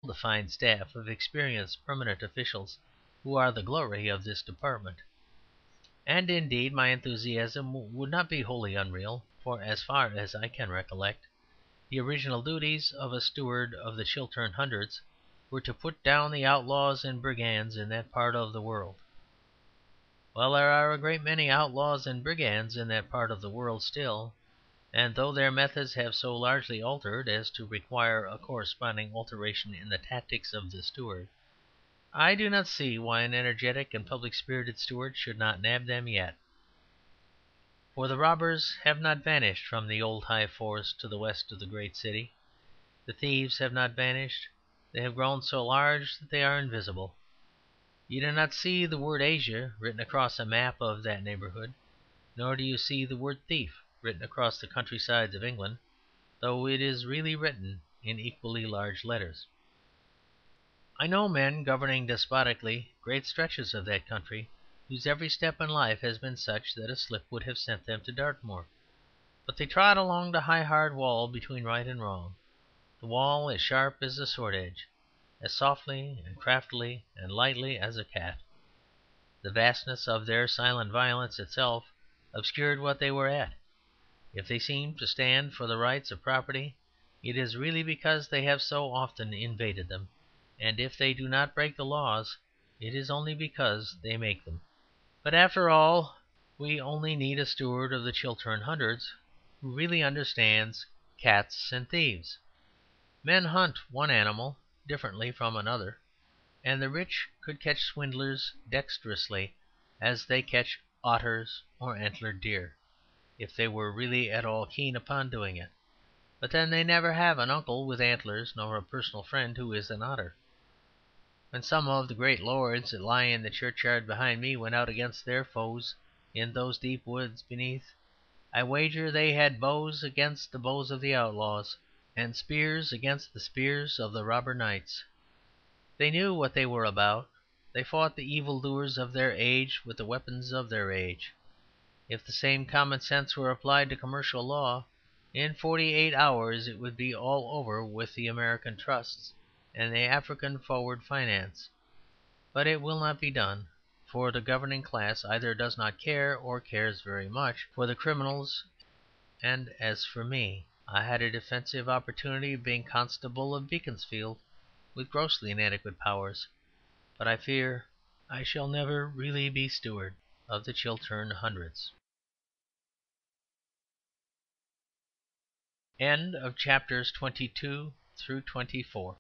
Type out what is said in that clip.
the fine staff of experienced permanent officials who are the glory of this department. And indeed my enthusiasm would not be wholly unreal, for as far as I can recollect, the original duties of a steward of the Chiltern Hundreds were to put down the outlaws and brigands in that part of the world. Well, there are a great many outlaws and brigands in that part of the world still, and though their methods have so largely altered as to require a corresponding alteration in the tactics of the steward, I do not see why an energetic and public spirited steward should not nab them yet. For the robbers have not vanished from the old high forest to the west of the great city. The thieves have not vanished; they have grown so large that they are invisible. You do not see the word Asia written across a map of that neighbourhood, nor do you see the word thief written across the countrysides of England, though it is really written in equally large letters. I know men governing despotically great stretches of that country, whose every step in life has been such that a slip would have sent them to Dartmoor. But they trod along the high hard wall between right and wrong, the wall as sharp as a sword edge, as softly and craftily and lightly as a cat. The vastness of their silent violence itself obscured what they were at. If they seem to stand for the rights of property, it is really because they have so often invaded them; and if they do not break the laws, it is only because they make them. But after all, we only need a steward of the Chiltern Hundreds who really understands cats and thieves. Men hunt one animal differently from another, and the rich could catch swindlers dexterously as they catch otters or antlered deer, if they were really at all keen upon doing it. But then they never have an uncle with antlers nor a personal friend who is an otter. When some of the great lords that lie in the churchyard behind me went out against their foes in those deep woods beneath, I wager they had bows against the bows of the outlaws, and spears against the spears of the robber knights. They knew what they were about; they fought the evildoers of their age with the weapons of their age. If the same common sense were applied to commercial law, in 48 hours it would be all over with the American trusts and the African forward finance. But it will not be done, for the governing class either does not care, or cares very much, for the criminals; and as for me, I had a defensive opportunity of being Constable of Beaconsfield, with grossly inadequate powers; but I fear I shall never really be steward of the Chiltern Hundreds. End of chapters 22 through 24.